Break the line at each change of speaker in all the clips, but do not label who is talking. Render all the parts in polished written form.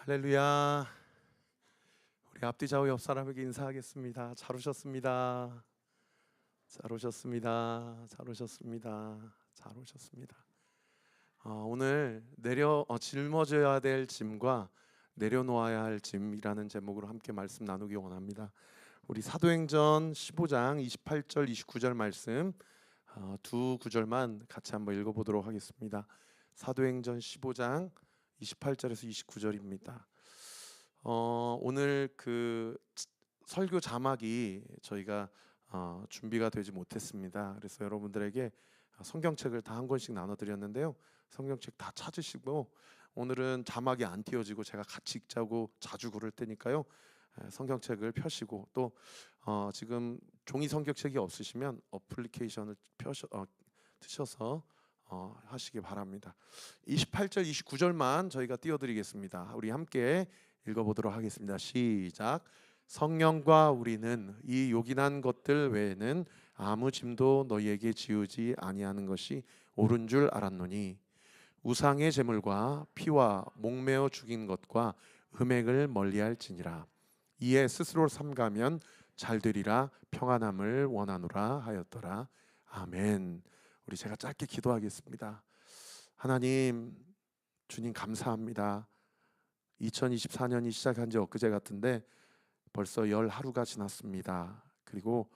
할렐루야. 우리 앞뒤 좌우 옆 사람에게 인사하겠습니다. 잘 오셨습니다. 잘 오셨습니다. 잘 오셨습니다. 잘 오셨습니다. 오늘 짊어져야 될 짐과 내려놓아야 할 짐이라는 제목으로 함께 말씀 나누기 원합니다. 우리 사도행전 15장 28절 29절 말씀 두 구절만 같이 한번 읽어보도록 하겠습니다. 사도행전 15장 28절에서 29절입니다. 오늘 그 설교 자막이 저희가 준비가 되지 못했습니다. 그래서 여러분들에게 성경책을 다 한 권씩 나눠드렸는데요. 성경책 다 찾으시고 오늘은 자막이 안 띄어지고 제가 같이 읽자고 자주 그럴 테니까요. 성경책을 펴시고 또 지금 종이 성경책이 없으시면 어플리케이션을 드셔서 하시기 바랍니다. 28절 29절만 저희가 띄워드리겠습니다. 우리 함께 읽어보도록 하겠습니다. 시작. 성령과 우리는 이 요긴한 것들 외에는 아무 짐도 너희에게 지우지 아니하는 것이 옳은 줄 알았노니 우상의 제물과 피와 목매어 죽인 것과 음행을 멀리할지니라. 이에 스스로 삼가면 잘되리라 평안함을 원하노라 하였더라. 아멘. 우리 제가 짧게 기도하겠습니다. 하나님, 주님 감사합니다. 2024년이 시작한 지 엊그제 같은데 벌써 열 하루가 지났습니다. 그리고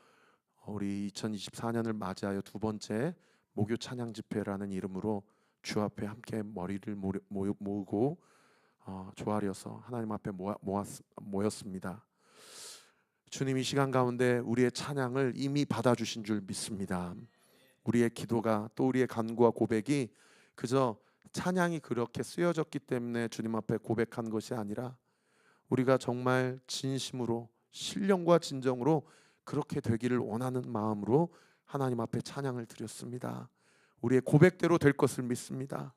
우리 2024년을 맞이하여 두 번째 목요 찬양 집회라는 이름으로 주 앞에 함께 머리를 모으고 조아려서 하나님 앞에 모였습니다. 주님, 이 시간 가운데 우리의 찬양을 이미 받아주신 줄 믿습니다. 우리의 기도가 또 우리의 간구와 고백이 그저 찬양이 그렇게 쓰여졌기 때문에 주님 앞에 고백한 것이 아니라 우리가 정말 진심으로 신령과 진정으로 그렇게 되기를 원하는 마음으로 하나님 앞에 찬양을 드렸습니다. 우리의 고백대로 될 것을 믿습니다.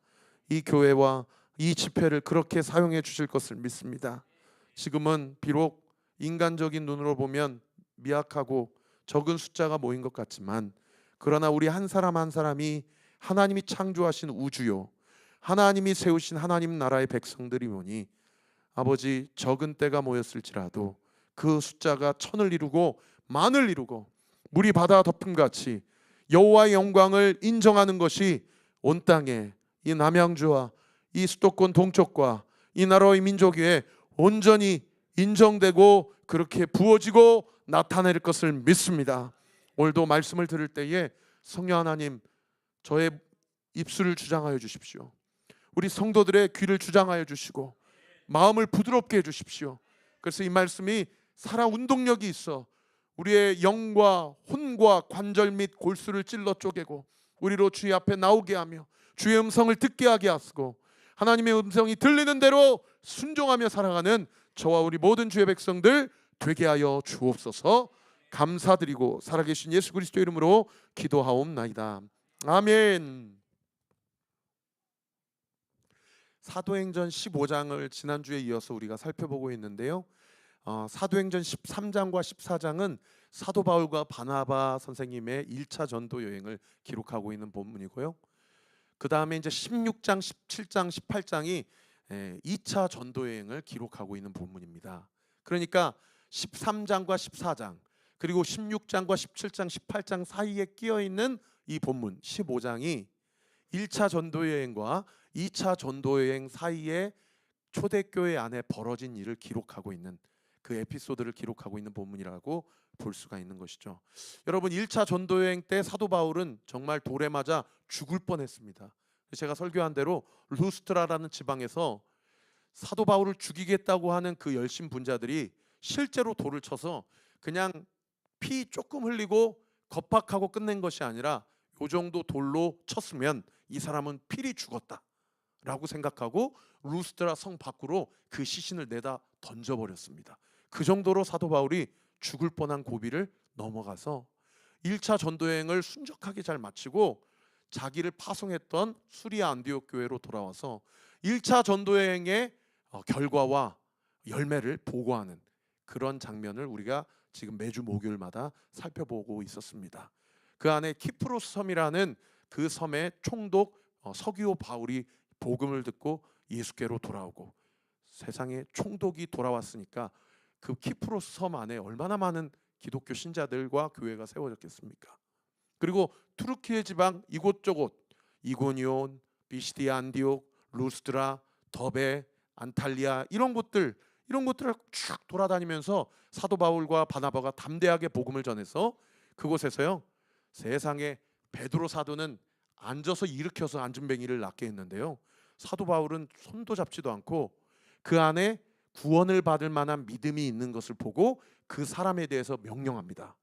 이 교회와 이 집회를 그렇게 사용해 주실 것을 믿습니다. 지금은 비록 인간적인 눈으로 보면 미약하고 적은 숫자가 모인 것 같지만 그러나 우리 한 사람 한 사람이 하나님이 창조하신 우주요 하나님이 세우신 하나님 나라의 백성들이 오니 아버지, 적은 때가 모였을지라도 그 숫자가 천을 이루고 만을 이루고 물이 바다 덮음같이 여호와의 영광을 인정하는 것이 온 땅에 이 남양주와 이 수도권 동쪽과 이 나라의 민족 위에 온전히 인정되고 그렇게 부어지고 나타낼 것을 믿습니다. 오늘도 말씀을 들을 때에 성령 하나님, 저의 입술을 주장하여 주십시오. 우리 성도들의 귀를 주장하여 주시고 마음을 부드럽게 해주십시오. 그래서 이 말씀이 살아 운동력이 있어 우리의 영과 혼과 관절 및 골수를 찔러 쪼개고 우리로 주의 앞에 나오게 하며 주의 음성을 듣게 하게 하시고 하나님의 음성이 들리는 대로 순종하며 살아가는 저와 우리 모든 주의 백성들 되게 하여 주옵소서. 감사드리고 살아계신 예수 그리스도 이름으로 기도하옵나이다. 아멘. 사도행전 15장을 지난주에 이어서 우리가 살펴보고 있는데요. 사도행전 13장과 14장은 사도 바울과 바나바 선생님의 1차 전도 여행을 기록하고 있는 본문이고요. 그 다음에 이제 16장, 17장, 18장이 2차 전도 여행을 기록하고 있는 본문입니다. 그러니까 13장과 14장 그리고 16장과 17장, 18장 사이에 끼어 있는 이 본문 15장이 1차 전도 여행과 2차 전도 여행 사이에 초대교회 안에 벌어진 일을 기록하고 있는 그 에피소드를 기록하고 있는 본문이라고 볼 수가 있는 것이죠. 여러분, 1차 전도 여행 때 사도 바울은 정말 돌에 맞아 죽을 뻔했습니다. 제가 설교한 대로 루스트라라는 지방에서 사도 바울을 죽이겠다고 하는 그 열심 분자들이 실제로 돌을 쳐서 그냥 피 조금 흘리고 겁박하고 끝낸 것이 아니라 이 정도 돌로 쳤으면 이 사람은 필히 죽었다 라고 생각하고 루스트라 성 밖으로 그 시신을 내다 던져버렸습니다. 그 정도로 사도 바울이 죽을 뻔한 고비를 넘어가서 1차 전도여행을 순적하게 잘 마치고 자기를 파송했던 수리아 안디옥 교회로 돌아와서 1차 전도여행의 결과와 열매를 보고하는 그런 장면을 우리가 지금 매주 목요일마다 살펴보고 있었습니다. 그 안에 키프로스 섬이라는 그 섬의 총독 서기오 바울이 복음을 듣고 예수께로 돌아오고 세상에 총독이 돌아왔으니까 그 키프로스 섬 안에 얼마나 많은 기독교 신자들과 교회가 세워졌겠습니까? 그리고 투르키의 지방 이곳저곳 이고니온, 비시디아 안디옥, 루스드라, 더베, 안탈리아 이런 곳들을 쭉 돌아다니면서 사도 바울과 바나바가 담대하게 복음을 전해서 그곳에서요 세상에 베드로 사도는 앉아서 일으켜서 앉은뱅이를 낫게 했는데요, 사도 바울은 손도 잡지도 않고 그 안에 구원을 받을 만한 믿음이 있는 것을 보고 그 사람에 대해서 명령합니다.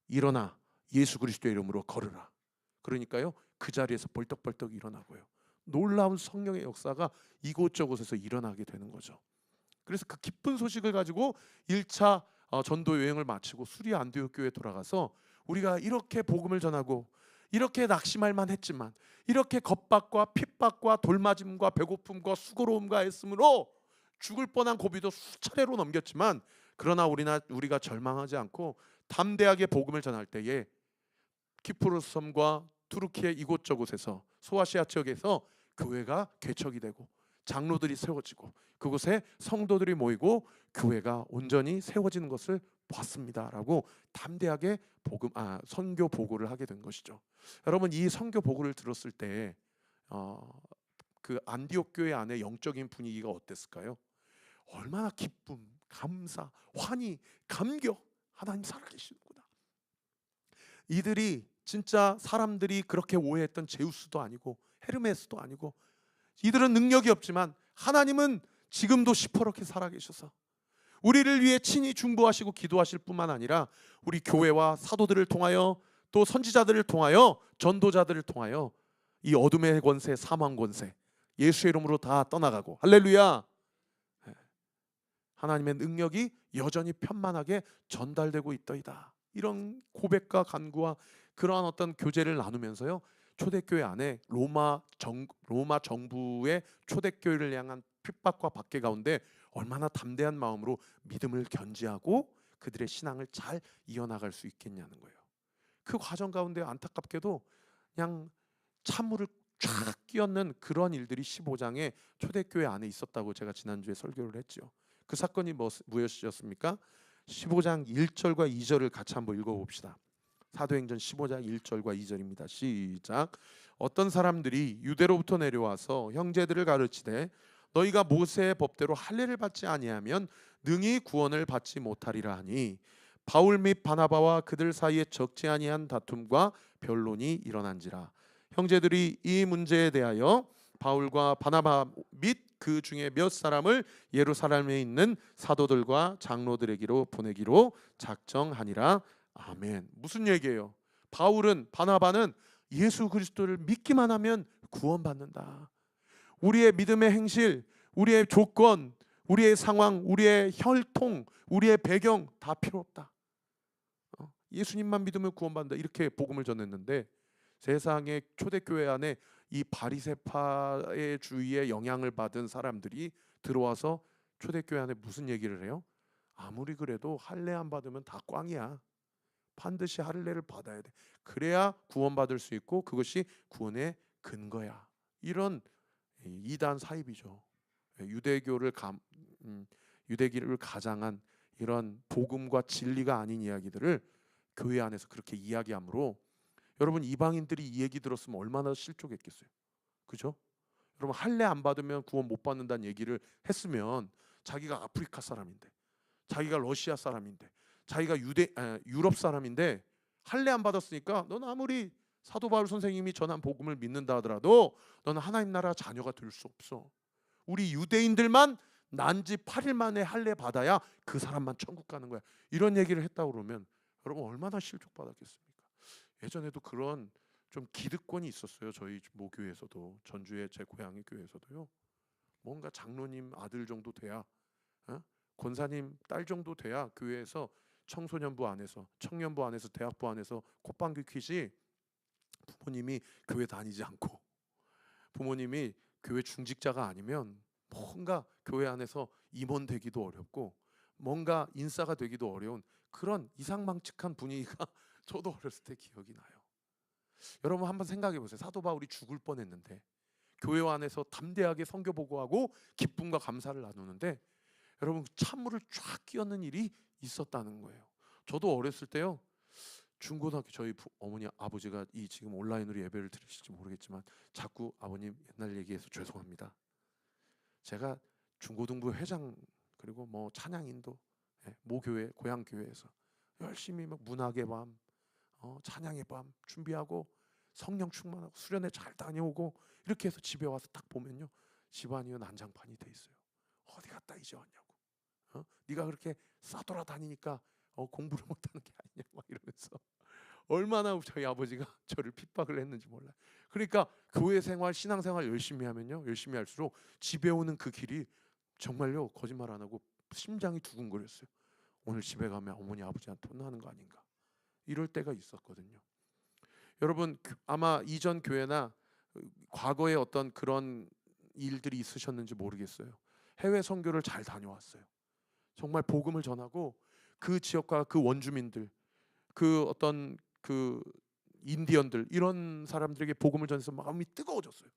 일어나 예수 그리스도의 이름으로 걸으라. 그러니까요 그 자리에서 벌떡벌떡 일어나고요, 놀라운 성령의 역사가 이곳저곳에서 일어나게 되는 거죠. 그래서 그 기쁜 소식을 가지고 1차 전도 여행을 마치고 수리 안디옥 교회에 돌아가서 우리가 이렇게 복음을 전하고 이렇게 낙심할 만했지만 이렇게 겁박과 핍박과 돌맞음과 배고픔과 수고로움과 애씀으로 죽을 뻔한 고비도 수차례로 넘겼지만 그러나 우리가 절망하지 않고 담대하게 복음을 전할 때에 키프로스 섬과 투르키의 이곳저곳에서 소아시아 지역에서 교회가 개척이 되고 장로들이 세워지고 그곳에 성도들이 모이고 교회가 온전히 세워지는 것을 봤습니다라고 담대하게 선교 보고를 하게 된 것이죠. 여러분 이 선교 보고를 들었을 때 그 안디옥 교회 안에 영적인 분위기가 어땠을까요? 얼마나 기쁨, 감사, 환희, 감격, 하나님 살아계시는구나. 이들이 진짜 사람들이 그렇게 오해했던 제우스도 아니고 헤르메스도 아니고 이들은 능력이 없지만 하나님은 지금도 시퍼렇게 살아계셔서 우리를 위해 친히 중보하시고 기도하실 뿐만 아니라 우리 교회와 사도들을 통하여 또 선지자들을 통하여 전도자들을 통하여 이 어둠의 권세, 사망 권세 예수의 이름으로 다 떠나가고 할렐루야, 하나님의 능력이 여전히 편만하게 전달되고 있더이다. 이런 고백과 간구와 그러한 어떤 교제를 나누면서요 초대교회 안에 로마 정부의 초대교회를 향한 핍박과 박해 가운데 얼마나 담대한 마음으로 믿음을 견지하고 그들의 신앙을 잘 이어나갈 수 있겠냐는 거예요. 그 과정 가운데 안타깝게도 그냥 찬물을 쫙 끼얹는 그런 일들이 15장의 초대교회 안에 있었다고 제가 지난주에 설교를 했죠. 그 사건이 무엇이었습니까? 15장 1절과 2절을 같이 한번 읽어봅시다. 사도행전 15장 1절과 2절입니다. 시작. 어떤 사람들이 유대로부터 내려와서 형제들을 가르치되 너희가 모세의 법대로 할례를 받지 아니하면 능히 구원을 받지 못하리라 하니 바울 및 바나바와 그들 사이에 적지 아니한 다툼과 변론이 일어난지라. 형제들이 이 문제에 대하여 바울과 바나바 및 그 중에 몇 사람을 예루살렘에 있는 사도들과 장로들에게로 보내기로 작정하니라. 아멘. 무슨 얘기예요? 바울은 바나바는 예수 그리스도를 믿기만 하면 구원받는다. 우리의 믿음의 행실, 우리의 조건, 우리의 상황, 우리의 혈통, 우리의 배경 다 필요 없다. 예수님만 믿으면 구원받는다. 이렇게 복음을 전했는데 세상의 초대교회 안에 이 바리새파의 주의에 영향을 받은 사람들이 들어와서 초대교회 안에 무슨 얘기를 해요? 아무리 그래도 할례 안 받으면 다 꽝이야. 반드시 할례를 받아야 돼. 그래야 구원받을 수 있고 그것이 구원의 근거야. 이런 이단 사입이죠. 유대교를 가장한 이런 복음과 진리가 아닌 이야기들을 교회 안에서 그렇게 이야기하므로 여러분 이방인들이 이 얘기 들었으면 얼마나 실족했겠어요. 그죠? 여러분 할례 안 받으면 구원 못 받는다는 얘기를 했으면 자기가 아프리카 사람인데 자기가 러시아 사람인데 자기가 유럽 사람인데 할례 안 받았으니까 넌 아무리 사도 바울 선생님이 전한 복음을 믿는다 하더라도 너는 하나님 나라 자녀가 될 수 없어. 우리 유대인들만 난지 8일 만에 할례 받아야 그 사람만 천국 가는 거야. 이런 얘기를 했다고 그러면 여러분 얼마나 실족받았겠습니까? 예전에도 그런 좀 기득권이 있었어요. 저희 모교회에서도 전주의 제 고향의 교회에서도요. 뭔가 장로님 아들 정도 돼야 권사님 딸 정도 돼야 교회에서 청소년부 안에서 청년부 안에서 대학부 안에서 콧방귀 퀴지 부모님이 교회 다니지 않고 부모님이 교회 중직자가 아니면 뭔가 교회 안에서 임원 되기도 어렵고 뭔가 인싸가 되기도 어려운 그런 이상망측한 분위기가 저도 어렸을 때 기억이 나요. 여러분 한번 생각해 보세요. 사도 바울이 죽을 뻔했는데 교회 안에서 담대하게 선교 보고하고 기쁨과 감사를 나누는데 여러분 찬물을 쫙 끼얹는 일이 있었다는 거예요. 저도 어렸을 때요. 중고등학교 저희 어머니 아버지가 이 지금 온라인으로 예배를 들으실지 모르겠지만 자꾸 아버님 옛날 얘기해서 죄송합니다. 제가 중고등부 회장 그리고 뭐 찬양인도 모교회 고향 교회에서 열심히 막 문학의 밤, 찬양의 밤 준비하고 성령 충만하고 수련회 잘 다녀오고 이렇게 해서 집에 와서 딱 보면요 집안이 난장판이 돼 있어요. 어디 갔다 이제 왔냐고. 네가 그렇게 싸돌아다니니까 공부를 못하는 게 아니냐 막 이러면서 얼마나 저희 아버지가 저를 핍박을 했는지 몰라요. 그러니까 교회 생활, 신앙생활 열심히 하면요, 열심히 할수록 집에 오는 그 길이 정말요 거짓말 안 하고 심장이 두근거렸어요. 오늘 집에 가면 어머니 아버지한테 혼나는 거 아닌가 이럴 때가 있었거든요. 여러분 아마 이전 교회나 과거에 어떤 그런 일들이 있으셨는지 모르겠어요. 해외 선교를 잘 다녀왔어요. 정말 복음을 전하고 그 지역과 그 원주민들, 그 어떤 그 인디언들 이런 사람들에게 복음을 전해서 마음이 뜨거워졌어요.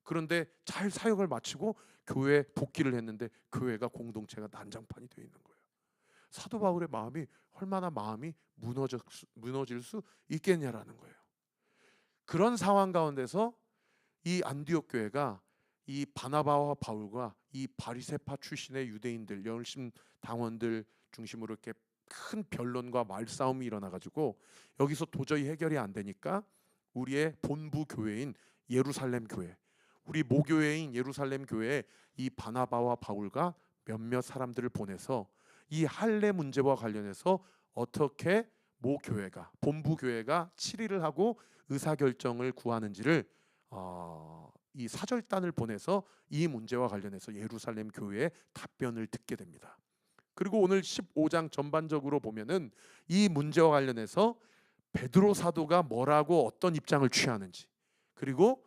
그런데 잘 사역을 마치고 교회에 복귀를 했는데 교회가 공동체가 난장판이 되어 있는 거예요. 사도 바울의 마음이 얼마나 마음이 무너질 수 있겠냐라는 거예요. 그런 상황 가운데서 이 안디옥 교회가 이 바나바와 바울과 이 바리새파 출신의 유대인들 열심 당원들 중심으로 이렇게 큰 변론과 말싸움이 일어나가지고 여기서 도저히 해결이 안 되니까 우리의 본부 교회인 예루살렘 교회, 우리 모교회인 예루살렘 교회에 이 바나바와 바울과 몇몇 사람들을 보내서 이 할례 문제와 관련해서 어떻게 모교회가 본부 교회가 치리를 하고 의사결정을 구하는지를 이 사절단을 보내서 이 문제와 관련해서 예루살렘 교회의 답변을 듣게 됩니다. 그리고 오늘 15장 전반적으로 보면은 이 문제와 관련해서 베드로 사도가 뭐라고 어떤 입장을 취하는지, 그리고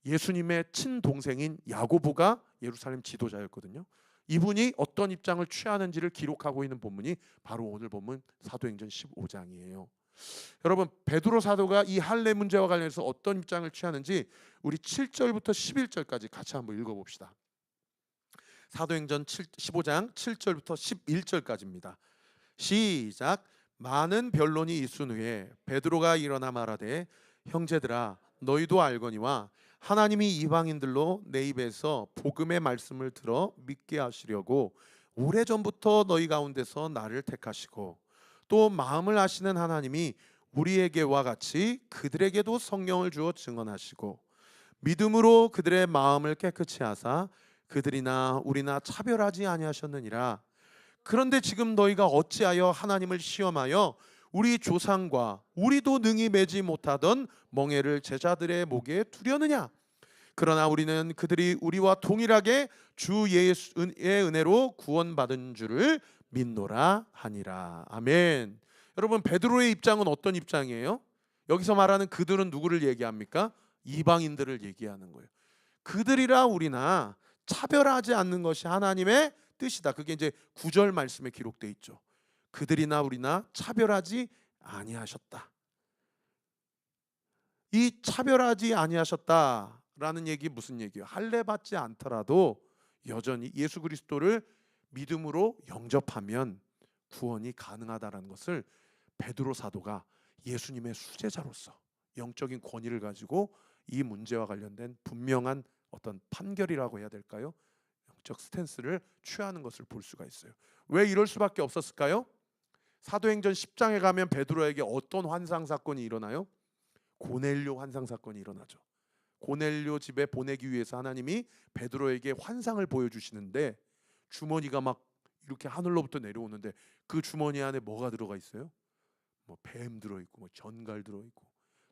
예수님의 친동생인 야고보가 예루살렘 지도자였거든요. 이분이 어떤 입장을 취하는지를 기록하고 있는 본문이 바로 오늘 본문 사도행전 15장이에요. 여러분 베드로 사도가 이 할례 문제와 관련해서 어떤 입장을 취하는지 우리 7절부터 11절까지 같이 한번 읽어봅시다. 사도행전 15장 7절부터 11절까지입니다. 시작. 많은 변론이 있은 후에 베드로가 일어나 말하되 형제들아 너희도 알거니와 하나님이 이방인들로 내 입에서 복음의 말씀을 들어 믿게 하시려고 오래전부터 너희 가운데서 나를 택하시고 또 마음을 아시는 하나님이 우리에게와 같이 그들에게도 성령을 주어 증언하시고 믿음으로 그들의 마음을 깨끗이 하사 그들이나 우리나 차별하지 아니하셨느니라. 그런데 지금 너희가 어찌하여 하나님을 시험하여 우리 조상과 우리도 능히 매지 못하던 멍에를 제자들의 목에 두려느냐. 그러나 우리는 그들이 우리와 동일하게 주 예수의 은혜로 구원받은 줄을 믿노라 하니라. 아멘. 여러분 베드로의 입장은 어떤 입장이에요? 여기서 말하는 그들은 누구를 얘기합니까? 이방인들을 얘기하는 거예요. 그들이라 우리나 차별하지 않는 것이 하나님의 뜻이다. 그게 이제 9절 말씀에 기록되어 있죠. 그들이나 우리나 차별하지 아니하셨다. 이 차별하지 아니하셨다라는 얘기 무슨 얘기예요? 할례 받지 않더라도 여전히 예수 그리스도를 믿음으로 영접하면 구원이 가능하다라는 것을 베드로 사도가 예수님의 수제자로서 영적인 권위를 가지고 이 문제와 관련된 분명한 어떤 판결이라고 해야 될까요? 영적 스탠스를 취하는 것을 볼 수가 있어요. 왜 이럴 수밖에 없었을까요? 사도행전 10장에 가면 베드로에게 어떤 환상 사건이 일어나요? 고넬료 환상 사건이 일어나죠. 고넬료 집에 보내기 위해서 하나님이 베드로에게 환상을 보여주시는데 주머니가 막 이렇게 하늘로부터 내려오는데 그 주머니 안에 뭐가 들어가 있어요? 뭐 뱀 들어있고 뭐 전갈 들어있고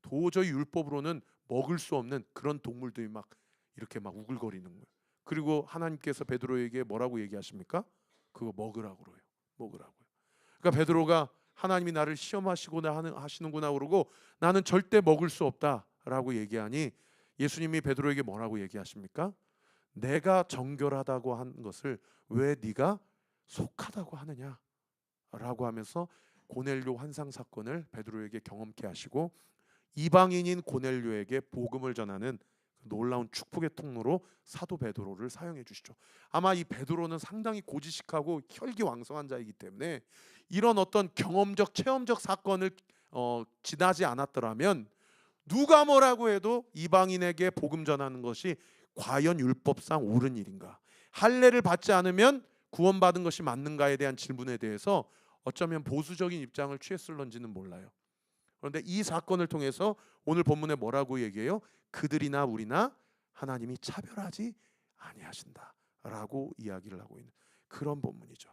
도저히 율법으로는 먹을 수 없는 그런 동물들이 막 이렇게 막 우글거리는 거예요. 그리고 하나님께서 베드로에게 뭐라고 얘기하십니까? 그거 먹으라고 그래요. 먹으라고요. 그러니까 베드로가 하나님이 나를 시험하시구나 하시는구나 그러고 나는 절대 먹을 수 없다라고 얘기하니 예수님이 베드로에게 뭐라고 얘기하십니까? 내가 정결하다고 한 것을 왜 네가 속하다고 하느냐라고 하면서 고넬료 환상 사건을 베드로에게 경험케 하시고 이방인인 고넬료에게 복음을 전하는 놀라운 축복의 통로로 사도 베드로를 사용해 주시죠. 아마 이 베드로는 상당히 고지식하고 혈기왕성한 자이기 때문에 이런 어떤 경험적 체험적 사건을 지나지 않았더라면 누가 뭐라고 해도 이방인에게 복음 전하는 것이 과연 율법상 옳은 일인가, 할례를 받지 않으면 구원받은 것이 맞는가에 대한 질문에 대해서 어쩌면 보수적인 입장을 취했을런지는 몰라요. 그런데 이 사건을 통해서 오늘 본문에 뭐라고 얘기해요? 그들이나 우리나 하나님이 차별하지 아니하신다라고 이야기를 하고 있는 그런 본문이죠.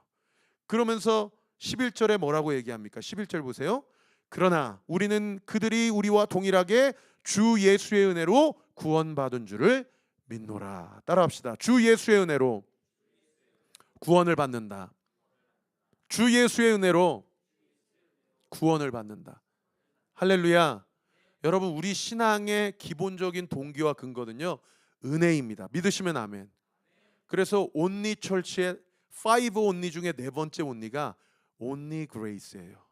그러면서 11절에 뭐라고 얘기합니까? 11절 보세요. 그러나 우리는 그들이 우리와 동일하게 주 예수의 은혜로 구원받은 줄을 믿노라. 따라합시다. 주 예수의 은혜로 구원을 받는다. 주 예수의 은혜로 구원을 받는다. 할렐루야. 여러분, 우리 신앙의 기본적인 동기와 근거는요, 은혜입니다. 믿으시면 아멘. 그래서 온리 철치의 5 온리 중에 네 번째 온리가 only grace예요.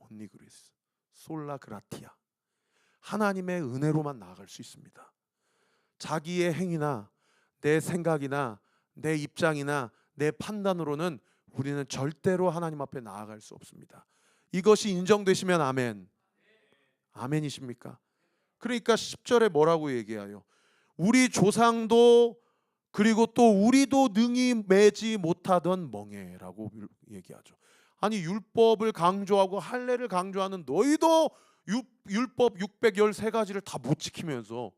only grace. 솔라 그라티아. 하나님의 은혜로만 나아갈 수 있습니다. 자기의 행위나 내 생각이나 내 입장이나 내 판단으로는 우리는 절대로 하나님 앞에 나아갈 수 없습니다. 이것이 인정되시면 아멘. 아멘이십니까? 그러니까 10절에 뭐라고 얘기해요? 우리 조상도 그리고 또 우리도 능히 매지 못하던 멍에라고 얘기하죠. 아니, 율법을 강조하고 할례를 강조하는 너희도 율법 613가지를 다 못 지키면서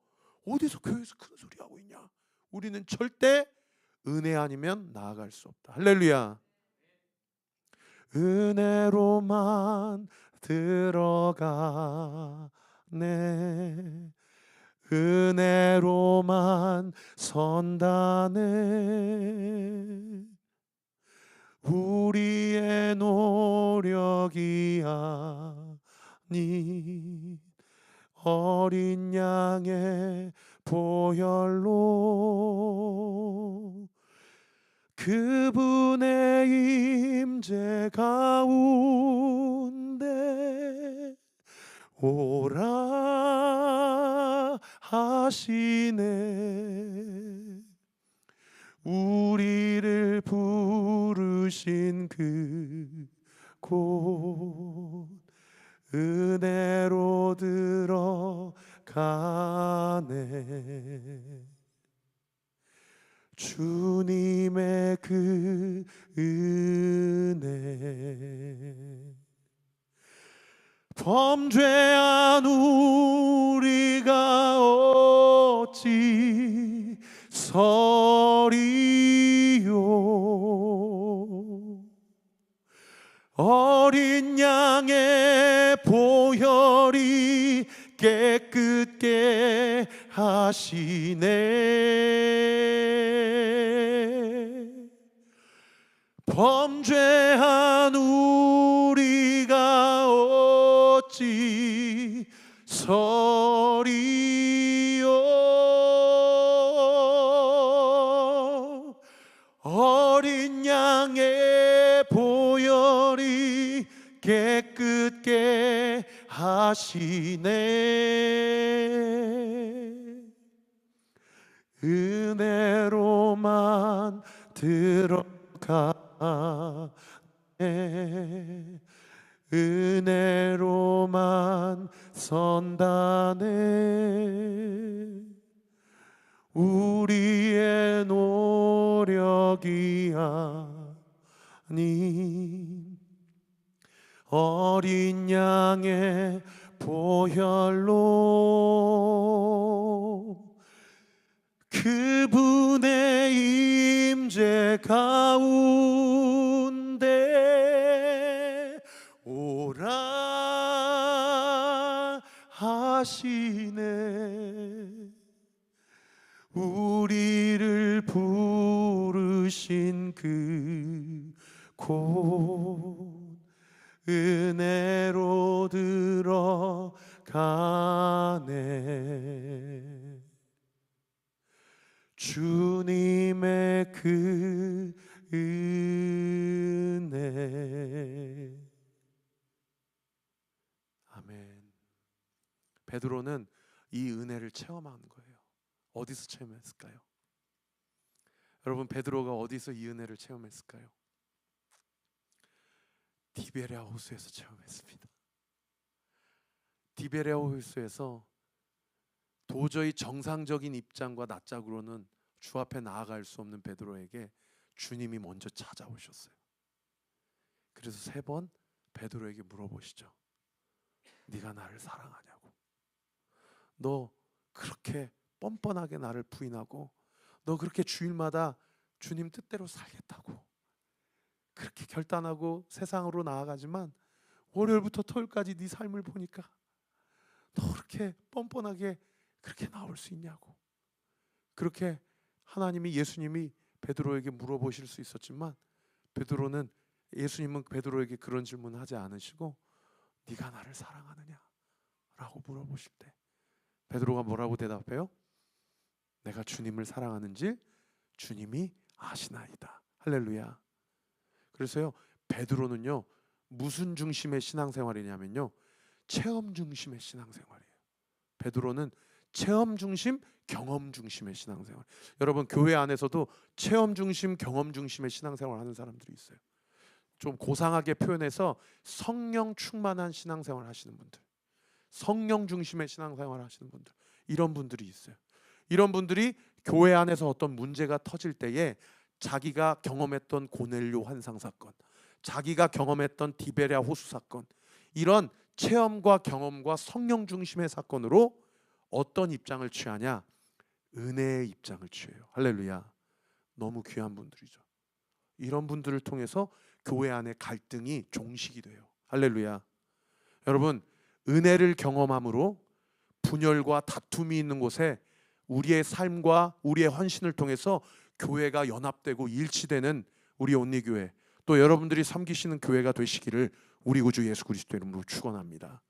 어디서 교회에서 큰 소리 하고 있냐? 우리는 절대 은혜 아니면 나아갈 수 없다. 할렐루야. 은혜로만 들어가네, 은혜로만 선다네, 우리의 노력이 아닌 어린 양의 보혈로 그분의 임재 가운데 오라 하시네, 우리를 부르신 그곳 은혜로 들어가네, 주님의 그 은혜 범죄한 우리가 어찌 서리요, 어린 양의 보혈이 깨끗게 하시네, 범죄한 우리가 어찌 서리요, 어린 양의 보혈이 깨끗게 하시네, 은혜로만 들어가네, 은혜로만 선다네, 우리의 노력이 아닌 어린 양의 보혈로 그분의 임재 가운데 오라 하시네, 우리를 부르신 그곳 은혜로 들어가네, 주님의 그 은혜. 아멘. 베드로는 이 은혜를 체험하는 거예요. 어디서 체험했을까요? 여러분, 베드로가 어디서 이 은혜를 체험했을까요? 디베랴 호수에서 체험했습니다. 디베랴 호수에서 도저히 정상적인 입장과 낯짝으로는 주 앞에 나아갈 수 없는 베드로에게 주님이 먼저 찾아오셨어요. 그래서 3번 베드로에게 물어보시죠. 네가 나를 사랑하냐고. 너 그렇게 뻔뻔하게 나를 부인하고, 너 그렇게 주일마다 주님 뜻대로 살겠다고 그렇게 결단하고 세상으로 나아가지만 월요일부터 토요일까지 네 삶을 보니까 너 그렇게 뻔뻔하게 그렇게 나올 수 있냐고. 그렇게 하나님이, 예수님이 베드로에게 물어보실 수 있었지만 예수님은 베드로에게 그런 질문을 하지 않으시고 네가 나를 사랑하느냐 라고 물어보실 때 베드로가 뭐라고 대답해요? 내가 주님을 사랑하는지 주님이 아시나이다. 할렐루야. 그래서요, 베드로는요 무슨 중심의 신앙생활이냐면요, 체험 중심의 신앙생활이에요. 베드로는 체험 중심, 경험 중심의 신앙생활. 여러분, 교회 안에서도 체험 중심, 경험 중심의 신앙생활 하는 사람들이 있어요. 좀 고상하게 표현해서 성령 충만한 신앙생활 하시는 분들, 성령 중심의 신앙생활 하시는 분들, 이런 분들이 있어요. 이런 분들이 교회 안에서 어떤 문제가 터질 때에 자기가 경험했던 고넬료 환상 사건, 자기가 경험했던 디베랴 호수 사건, 이런 체험과 경험과 성령 중심의 사건으로 어떤 입장을 취하냐? 은혜의 입장을 취해요. 할렐루야. 너무 귀한 분들이죠. 이런 분들을 통해서 교회 안에 갈등이 종식이 돼요. 할렐루야. 여러분, 은혜를 경험함으로 분열과 다툼이 있는 곳에 우리의 삶과 우리의 헌신을 통해서 교회가 연합되고 일치되는 우리 온리교회, 또 여러분들이 섬기시는 교회가 되시기를 우리 구주 예수 그리스도 이름으로 축원합니다.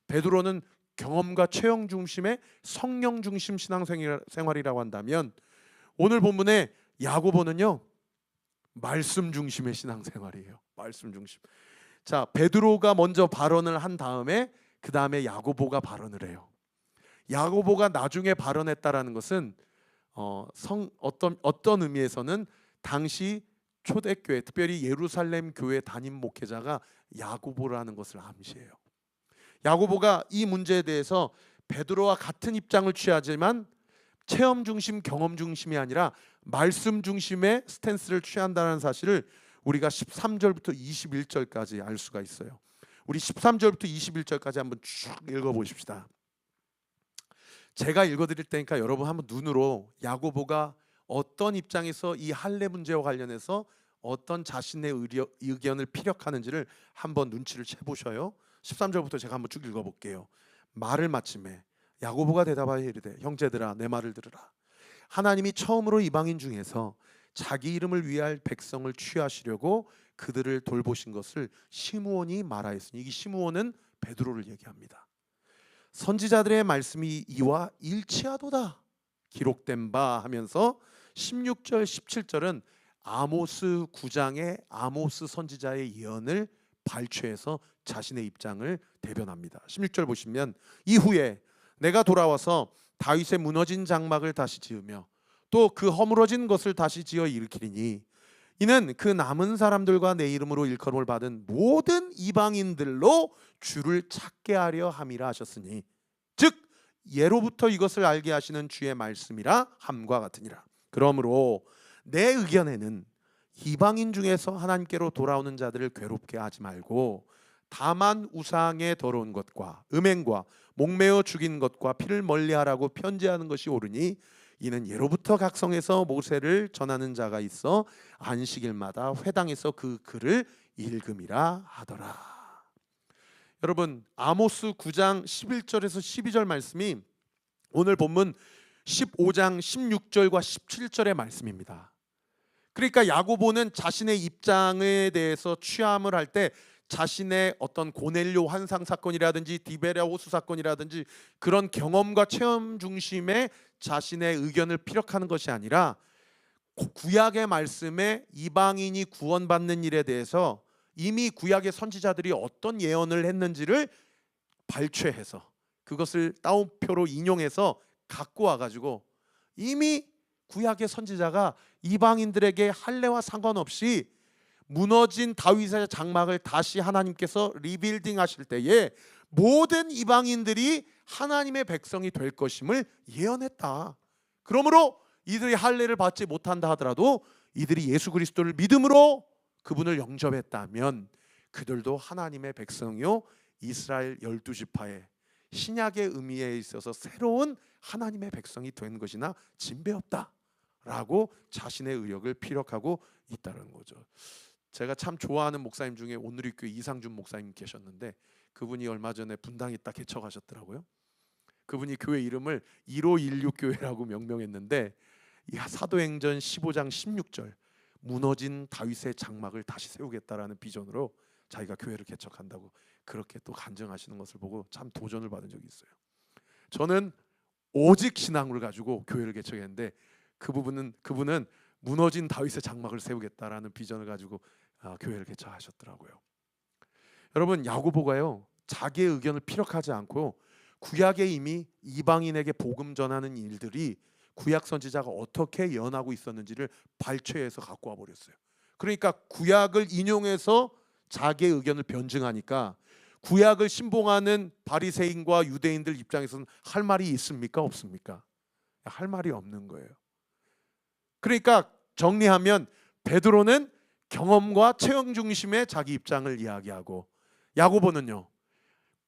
베드로는 경험과 체험 중심의 성령 중심 신앙생활이라고 한다면, 오늘 본문의 야고보는요 말씀 중심의 신앙생활이에요. 말씀 중심. 자, 베드로가 먼저 발언을 한 다음에 그 다음에 야고보가 발언을 해요. 야고보가 나중에 발언했다라는 것은 어떤 의미에서는 당시 초대교회, 특별히 예루살렘 교회 담임 목회자가 야고보라는 것을 암시해요. 야고보가 이 문제에 대해서 베드로와 같은 입장을 취하지만 체험 중심, 경험 중심이 아니라 말씀 중심의 스탠스를 취한다는 사실을 우리가 13절부터 21절까지 알 수가 있어요. 우리 13절부터 21절까지 한번 쭉 읽어보십시다. 제가 읽어드릴 테니까 여러분 한번 눈으로 야고보가 어떤 입장에서 이 할례 문제와 관련해서 어떤 자신의 의견을 피력하는지를 한번 눈치를 채보셔요. 13절부터 제가 한번 쭉 읽어볼게요. 말을 마침에 야고보가 대답하여 이르되 형제들아 내 말을 들으라. 하나님이 처음으로 이방인 중에서 자기 이름을 위할 백성을 취하시려고 그들을 돌보신 것을 시므온이 말하였으니, 이 시므온은 베드로를 얘기합니다. 선지자들의 말씀이 이와 일치하도다 기록된 바 하면서 16절 17절은 아모스 9장의 아모스 선지자의 예언을 발췌해서 자신의 입장을 대변합니다. 16절 보시면 이후에 내가 돌아와서 다윗의 무너진 장막을 다시 지으며 또 그 허물어진 것을 다시 지어 일으키리니 이는 그 남은 사람들과 내 이름으로 일컬음을 받은 모든 이방인들로 주를 찾게 하려 함이라 하셨으니, 즉 예로부터 이것을 알게 하시는 주의 말씀이라 함과 같으니라. 그러므로 내 의견에는 이방인 중에서 하나님께로 돌아오는 자들을 괴롭게 하지 말고 다만 우상의 더러운 것과 음행과 목매어 죽인 것과 피를 멀리하라고 편지하는 것이 옳으니 이는 예로부터 각성에서 모세를 전하는 자가 있어 안식일마다 회당에서 그 글을 읽음이라 하더라. 여러분, 아모스 9장 11절에서 12절 말씀이 오늘 본문 15장 16절과 17절의 말씀입니다. 그러니까 야고보는 자신의 입장에 대해서 취함을 할 때 자신의 어떤 고넬료 환상 사건이라든지 디베랴 호수 사건이라든지 그런 경험과 체험 중심의 자신의 의견을 피력하는 것이 아니라 구약의 말씀에 이방인이 구원받는 일에 대해서 이미 구약의 선지자들이 어떤 예언을 했는지를 발췌해서 그것을 따옴표로 인용해서 갖고 와가지고 이미 구약의 선지자가 이방인들에게 할례와 상관없이 무너진 다윗의 장막을 다시 하나님께서 리빌딩 하실 때에 모든 이방인들이 하나님의 백성이 될 것임을 예언했다. 그러므로 이들이 할례를 받지 못한다 하더라도 이들이 예수 그리스도를 믿음으로 그분을 영접했다면 그들도 하나님의 백성이요 이스라엘 12지파의 신약의 의미에 있어서 새로운 하나님의 백성이 된 것이나 진배없다라고 자신의 의욕을 피력하고 있다는 거죠. 제가 참 좋아하는 목사님 중에 온누리교회 이상준 목사님 계셨는데 그분이 얼마 전에 분당에 딱 개척하셨더라고요. 그분이 교회 이름을 1516교회라고 명명했는데 사도행전 15장 16절 무너진 다윗의 장막을 다시 세우겠다라는 비전으로 자기가 교회를 개척한다고 그렇게 또 간증하시는 것을 보고 참 도전을 받은 적이 있어요. 저는 오직 신앙을 가지고 교회를 개척했는데 그분은 무너진 다윗의 장막을 세우겠다라는 비전을 가지고 교회를 개척하셨더라고요. 여러분, 야고보가요 자기의 의견을 피력하지 않고 구약에 이미 이방인에게 복음 전하는 일들이 구약 선지자가 어떻게 예언하고 있었는지를 발췌해서 갖고 와 버렸어요. 그러니까 구약을 인용해서 자기의 의견을 변증하니까 구약을 신봉하는 바리새인과 유대인들 입장에서는 할 말이 있습니까? 없습니까? 할 말이 없는 거예요. 그러니까 정리하면 베드로는 경험과 체험 중심의 자기 입장을 이야기하고 야고보는요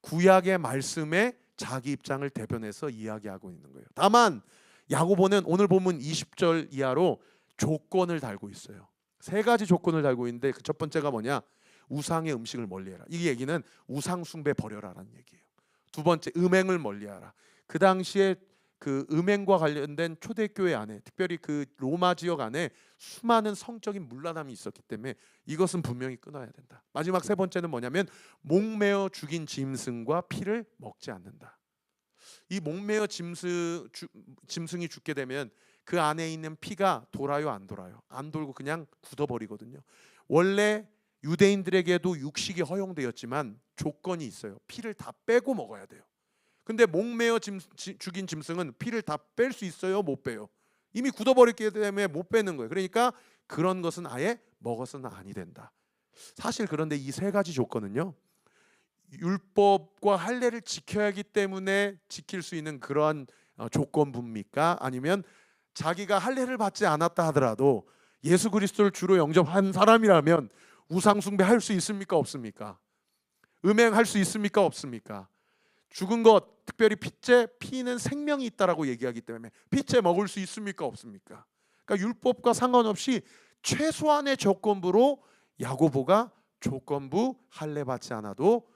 구약의 말씀에 자기 입장을 대변해서 이야기하고 있는 거예요. 다만 야고보는 오늘 본문 20절 이하로 조건을 달고 있어요. 세 가지 조건을 달고 있는데 그 첫 번째가 뭐냐? 우상의 음식을 멀리해라. 이 얘기는 우상 숭배 버려라라는 얘기예요. 두 번째, 음행을 멀리하라. 그 당시에 그 음행과 관련된 초대교회 안에 특별히 그 로마 지역 안에 수많은 성적인 문란함이 있었기 때문에 이것은 분명히 끊어야 된다. 마지막 세 번째는 뭐냐면 목매어 죽인 짐승과 피를 먹지 않는다. 이 목매어 짐승이 죽게 되면 그 안에 있는 피가 돌아요 안 돌아요? 안 돌고 그냥 굳어버리거든요. 원래 유대인들에게도 육식이 허용되었지만 조건이 있어요. 피를 다 빼고 먹어야 돼요. 근데 목매어 죽인 짐승은 피를 다 뺄 수 있어요? 못 빼요? 이미 굳어버렸기 때문에 못 빼는 거예요. 그러니까 그런 것은 아예 먹어서는 아니 된다. 사실 그런데 이 세 가지 조건은요 율법과 할례를 지켜야 하기 때문에 지킬 수 있는 그러한 조건부입니까? 아니면 자기가 할례를 받지 않았다 하더라도 예수 그리스도를 주로 영접한 사람이라면 우상 숭배할 수 있습니까? 없습니까? 음행할 수 있습니까? 없습니까? 죽은 것, 특별히 핏째, 피는 생명이 있다라고 얘기하기 때문에 핏째 먹을 수 있습니까? 없습니까? 그러니까 율법과 상관없이 최소한의 조건부로 야고보가 조건부 할례 받지 않아도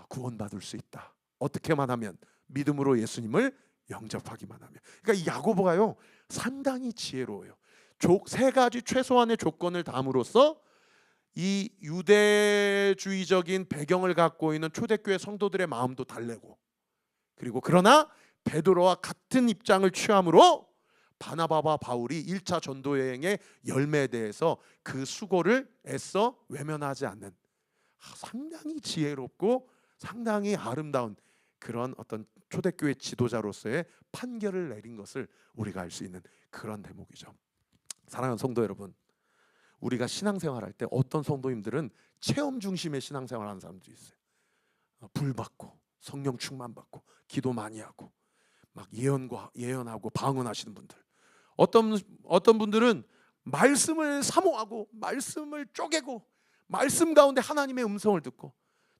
구원받을 수 있다. 어떻게만 하면 믿음으로 예수님을 영접하기만 하면. 그러니까 이 야고보가요 상당히 지혜로워요. 세 가지 최소한의 조건을 담으로써 이 유대주의적인 배경을 갖고 있는 초대교회 성도들의 마음도 달래고 그리고 그러나 베드로와 같은 입장을 취함으로 바나바와 바울이 1차 전도 여행의 열매에 대해서 그 수고를 애써 외면하지 않는 상당히 지혜롭고 상당히 아름다운 그런 어떤 초대교회 지도자로서의 판결을 내린 것을 우리가 알 수 있는 그런 대목이죠. 사랑하는 성도 여러분, 우리가 신앙생활할 때 어떤 성도님들은 체험 중심의 신앙생활하는 사람들이 있어요. 불 받고 성령 충만 받고 기도 많이 하고 막 예언하고 방언하시는 분들. 어떤 분들은 말씀을 사모하고 말씀을 쪼개고 말씀 가운데 하나님의 음성을 듣고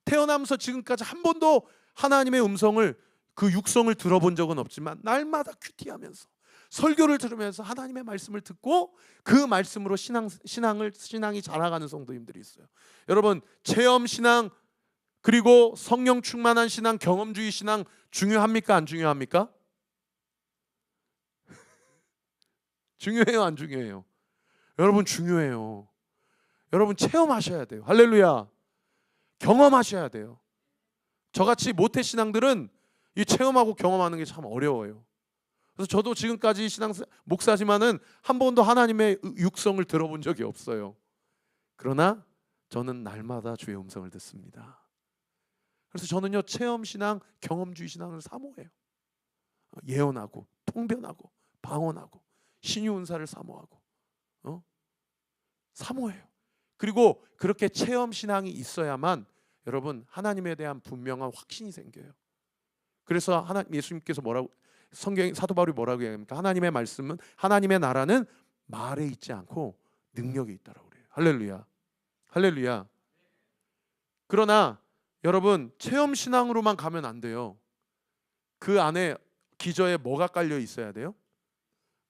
태어나면서 지금까지 한 번도 하나님의 음성을 그 육성을 들어본 적은 없지만 날마다 큐티하면서 설교를 들으면서 하나님의 말씀을 듣고 그 말씀으로 신앙이 자라가는 성도님들이 있어요. 여러분, 체험 신앙 그리고 성령 충만한 신앙, 경험주의 신앙 중요합니까? 안 중요합니까? 중요해요, 안 중요해요? 여러분 중요해요. 여러분 체험하셔야 돼요. 할렐루야. 경험하셔야 돼요. 저같이 모태 신앙들은 이 체험하고 경험하는 게 참 어려워요. 그래서 저도 지금까지 목사지만은 한 번도 하나님의 육성을 들어본 적이 없어요. 그러나 저는 날마다 주의 음성을 듣습니다. 그래서 저는요 체험 신앙, 경험주의 신앙을 사모해요. 예언하고 통변하고 방언하고 신유은사를 사모하고 사모해요. 그리고 그렇게 체험 신앙이 있어야만 여러분 하나님에 대한 분명한 확신이 생겨요. 그래서 예수님께서 뭐라고 성경 사도 바울이 뭐라고 얘기합니까? 하나님의 말씀은 하나님의 나라는 말에 있지 않고 능력에 있다라고 그래요. 할렐루야. 할렐루야. 그러나 여러분 체험 신앙으로만 가면 안 돼요. 그 안에 기저에 뭐가 깔려 있어야 돼요?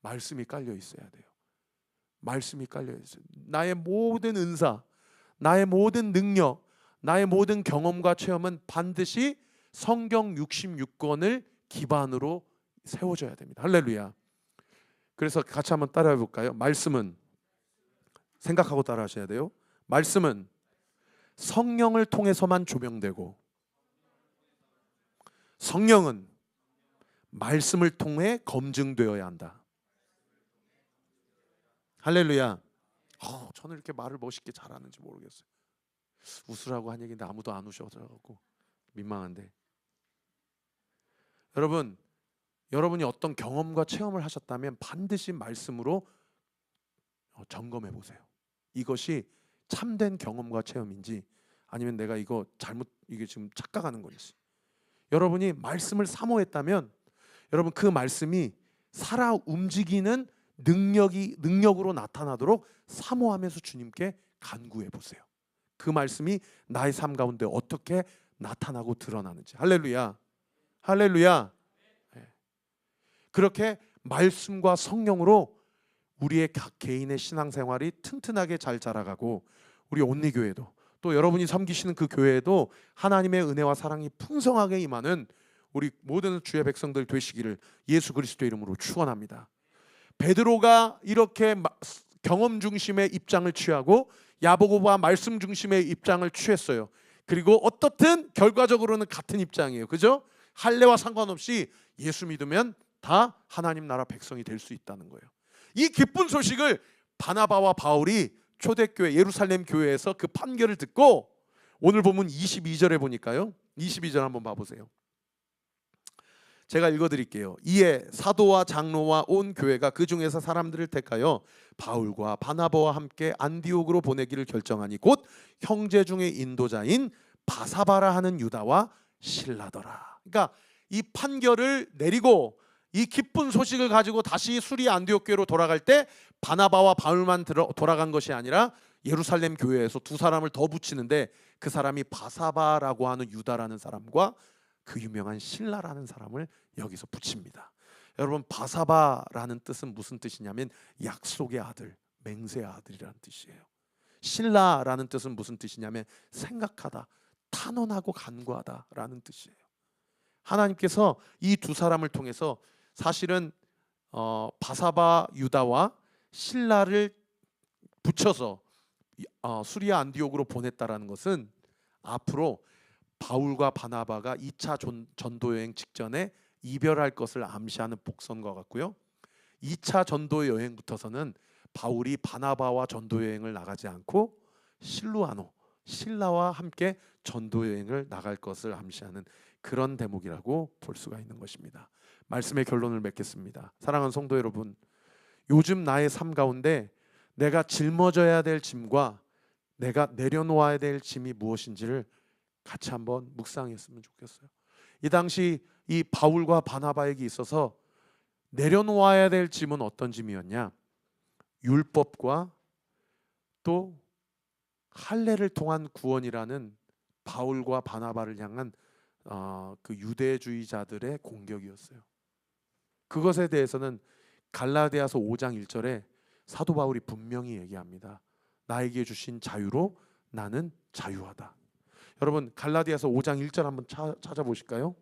말씀이 깔려 있어야 돼요. 말씀이 깔려 있어요. 나의 모든 은사, 나의 모든 능력, 나의 모든 경험과 체험은 반드시 성경 66권을 기반으로 세워져야 됩니다. 할렐루야. 그래서 같이 한번 따라해 볼까요? 말씀은 생각하고 따라하셔야 돼요. 말씀은 성령을 통해서만 조명되고 성령은 말씀을 통해 검증되어야 한다. 할렐루야. 저는 이렇게 말을 멋있게 잘하는지 모르겠어요. 웃으라고 한 얘기인데 아무도 안 우셔가지고 민망한데. 여러분이 어떤 경험과 체험을 하셨다면 반드시 말씀으로 점검해 보세요. 이것이 참된 경험과 체험인지 아니면 내가 이게 지금 착각하는 건지. 여러분이 말씀을 사모했다면 여러분 그 말씀이 살아 움직이는 능력으로 나타나도록 사모하면서 주님께 간구해 보세요. 그 말씀이 나의 삶 가운데 어떻게 나타나고 드러나는지. 할렐루야. 할렐루야. 네. 그렇게 말씀과 성령으로 우리의 각 개인의 신앙생활이 튼튼하게 잘 자라가고 우리 온리교회도 또 여러분이 섬기시는 그 교회에도 하나님의 은혜와 사랑이 풍성하게 임하는 우리 모든 주의 백성들 되시기를 예수 그리스도의 이름으로 축원합니다. 베드로가 이렇게 경험 중심의 입장을 취하고 야고보와 말씀 중심의 입장을 취했어요. 그리고 어떻든 결과적으로는 같은 입장이에요. 그죠? 할례와 상관없이 예수 믿으면 다 하나님 나라 백성이 될 수 있다는 거예요. 이 기쁜 소식을 바나바와 바울이 초대교회 예루살렘 교회에서 그 판결을 듣고 오늘 본문 22절에 보니까요. 22절 한번 봐보세요. 제가 읽어드릴게요. 이에 사도와 장로와 온 교회가 그 중에서 사람들을 택하여 바울과 바나바와 함께 안디옥으로 보내기를 결정하니 곧 형제 중의 인도자인 바사바라 하는 유다와 실라더라. 그러니까 이 판결을 내리고 이 기쁜 소식을 가지고 다시 수리 안디옥 교회로 돌아갈 때 바나바와 바울만 돌아간 것이 아니라 예루살렘 교회에서 두 사람을 더 붙이는데 그 사람이 바사바라고 하는 유다라는 사람과 그 유명한 실라라는 사람을 여기서 붙입니다. 여러분 바사바라는 뜻은 무슨 뜻이냐면 약속의 아들, 맹세의 아들이라는 뜻이에요. 실라라는 뜻은 무슨 뜻이냐면 생각하다, 탄원하고 간구하다라는 뜻이에요. 하나님께서 이 두 사람을 통해서 사실은 바사바 유다와 실라를 붙여서 수리아 안디옥으로 보냈다라는 것은 앞으로 바울과 바나바가 2차 전도 여행 직전에 이별할 것을 암시하는 복선과 같고요. 2차 전도 여행부터서는 바울이 바나바와 전도 여행을 나가지 않고 실라와 함께 전도 여행을 나갈 것을 암시하는 그런 대목이라고 볼 수가 있는 것입니다. 말씀의 결론을 맺겠습니다. 사랑하는 성도 여러분, 요즘 나의 삶 가운데 내가 짊어져야 될 짐과 내가 내려놓아야 될 짐이 무엇인지를 같이 한번 묵상했으면 좋겠어요. 이 당시 이 바울과 바나바에게 있어서 내려놓아야 될 짐은 어떤 짐이었냐? 율법과 또 할례를 통한 구원이라는 바울과 바나바를 향한 그 유대주의자들의 공격이었어요. 그것에 대해서는 갈라디아서 5장 1절에 사도 바울이 분명히 얘기합니다. 나에게 주신 자유로 나는 자유하다. 여러분 갈라디아서 5장 1절 한번 찾아보실까요?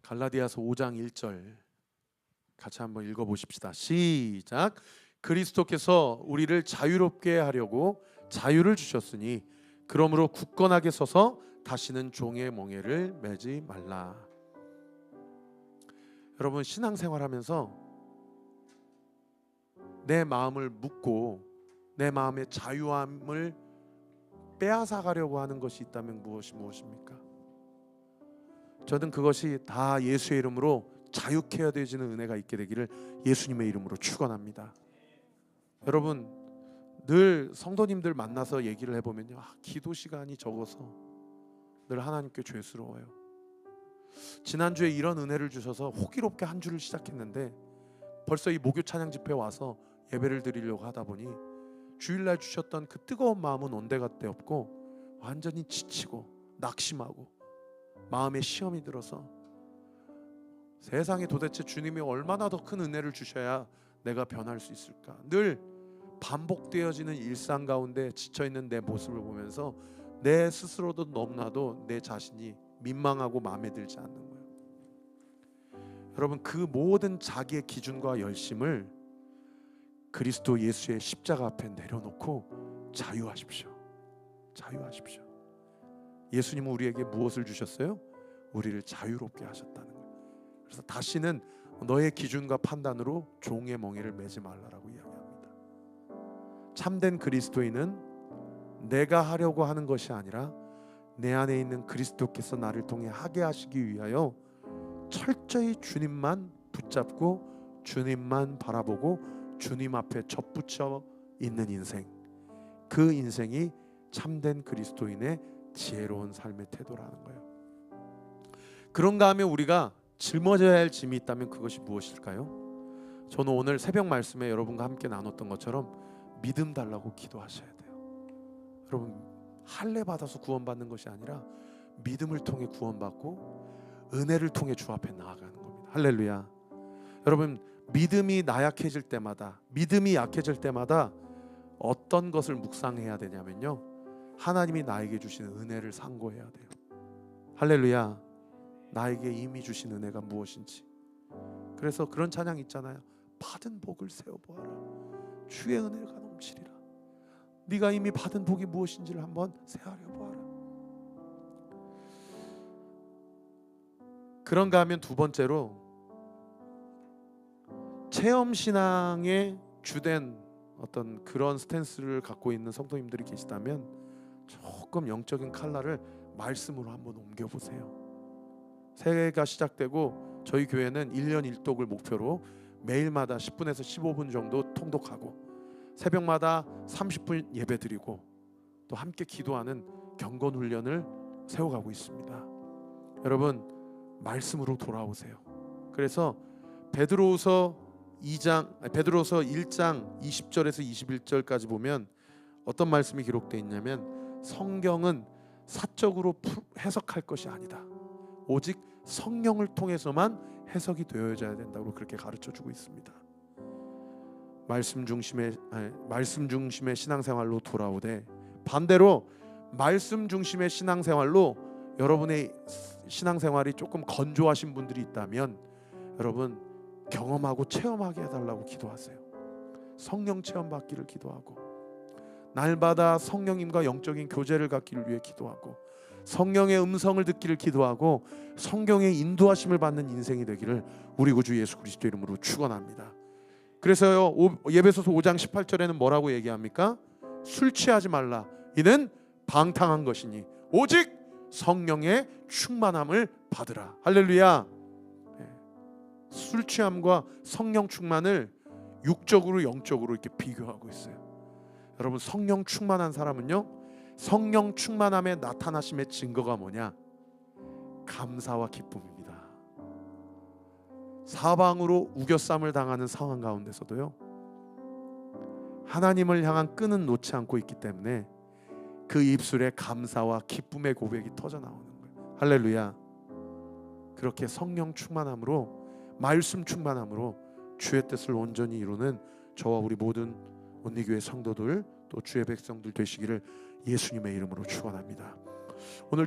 갈라디아서 5장 1절 같이 한번 읽어보십시다. 시작. 그리스도께서 우리를 자유롭게 하려고 자유를 주셨으니 그러므로 굳건하게 서서 다시는 종의 멍에를 매지 말라. 여러분 신앙생활하면서 내 마음을 묶고 내 마음의 자유함을 빼앗아 가려고 하는 것이 있다면 무엇입니까? 저는 그것이 다 예수의 이름으로 자유케 하여지는 은혜가 있게 되기를 예수님의 이름으로 축원합니다. 여러분, 늘 성도님들 만나서 얘기를 해보면요, 기도 시간이 적어서 늘 하나님께 죄스러워요. 지난주에 이런 은혜를 주셔서 호기롭게 한 주를 시작했는데 벌써 이 목요 찬양 집회 와서 예배를 드리려고 하다 보니 주일날 주셨던 그 뜨거운 마음은 온데간데 없고 완전히 지치고 낙심하고 마음에 시험이 들어서 세상에 도대체 주님이 얼마나 더 큰 은혜를 주셔야 내가 변할 수 있을까? 늘 반복되어지는 일상 가운데 지쳐있는 내 모습을 보면서 내 스스로도 너무나도 내 자신이 민망하고 마음에 들지 않는 거예요. 여러분, 그 모든 자기의 기준과 열심을 그리스도 예수의 십자가 앞에 내려놓고 자유하십시오. 자유하십시오. 예수님은 우리에게 무엇을 주셨어요? 우리를 자유롭게 하셨다는 거예요. 그래서 다시는 너의 기준과 판단으로 종의 멍에를 매지 말라라고 이야기합니다. 참된 그리스도인은 내가 하려고 하는 것이 아니라 내 안에 있는 그리스도께서 나를 통해 하게 하시기 위하여 철저히 주님만 붙잡고 주님만 바라보고 주님 앞에 접붙여 있는 인생, 그 인생이 참된 그리스도인의 지혜로운 삶의 태도라는 거예요. 그런가 하면 우리가 짊어져야 할 짐이 있다면 그것이 무엇일까요? 저는 오늘 새벽 말씀에 여러분과 함께 나눴던 것처럼 믿음 달라고 기도하셔야 돼요. 여러분, 할례 받아서 구원받는 것이 아니라 믿음을 통해 구원받고 은혜를 통해 주 앞에 나아가는 겁니다. 할렐루야. 여러분, 믿음이 나약해질 때마다, 믿음이 약해질 때마다 어떤 것을 묵상해야 되냐면요, 하나님이 나에게 주신 은혜를 상고해야 돼요. 할렐루야. 나에게 이미 주신 은혜가 무엇인지. 그래서 그런 찬양 있잖아요. 받은 복을 세어보아라. 주의 은혜가 넘치리라. 네가 이미 받은 복이 무엇인지를 한번 세하려 보아라. 그런가 하면 두 번째로, 체험신앙의 주된 어떤 그런 스탠스를 갖고 있는 성도님들이 계시다면 조금 영적인 칼날을 말씀으로 한번 옮겨보세요. 새해가 시작되고 저희 교회는 1년 1독을 목표로 매일마다 10분에서 15분 정도 통독하고 새벽마다 30분 예배드리고 또 함께 기도하는 경건 훈련을 세워가고 있습니다. 여러분, 말씀으로 돌아오세요. 그래서 베드로서 1장 20절에서 21절까지 보면 어떤 말씀이 기록되어 있냐면, 성경은 사적으로 해석할 것이 아니다. 오직 성령을 통해서만 해석이 되어져야 된다고 그렇게 가르쳐주고 있습니다. 말씀 중심의 신앙생활로 돌아오되, 반대로 말씀 중심의 신앙생활로 여러분의 신앙생활이 조금 건조하신 분들이 있다면 여러분, 경험하고 체험하게 해달라고 기도하세요. 성령 체험 받기를 기도하고, 날마다 성령님과 영적인 교제를 갖기를 위해 기도하고, 성령의 음성을 듣기를 기도하고, 성경의 인도하심을 받는 인생이 되기를 우리 구주 예수 그리스도 이름으로 축원합니다. 그래서요, 예배소서 5장 18절에는 뭐라고 얘기합니까? 술 취하지 말라. 이는 방탕한 것이니 오직 성령의 충만함을 받으라. 할렐루야. 술 취함과 성령 충만을 육적으로 영적으로 이렇게 비교하고 있어요. 여러분, 성령 충만한 사람은요, 성령 충만함의 나타나심의 증거가 뭐냐? 감사와 기쁨입니다. 사방으로 우겨쌈을 당하는 상황 가운데서도요, 하나님을 향한 끈은 놓지 않고 있기 때문에 그 입술에 감사와 기쁨의 고백이 터져 나오는 거예요. 할렐루야. 그렇게 성령 충만함으로, 말씀 충만함으로 주의 뜻을 온전히 이루는 저와 우리 모든 온리교회 성도들, 또 주의 백성들 되시기를 예수님의 이름으로 축원합니다. 오늘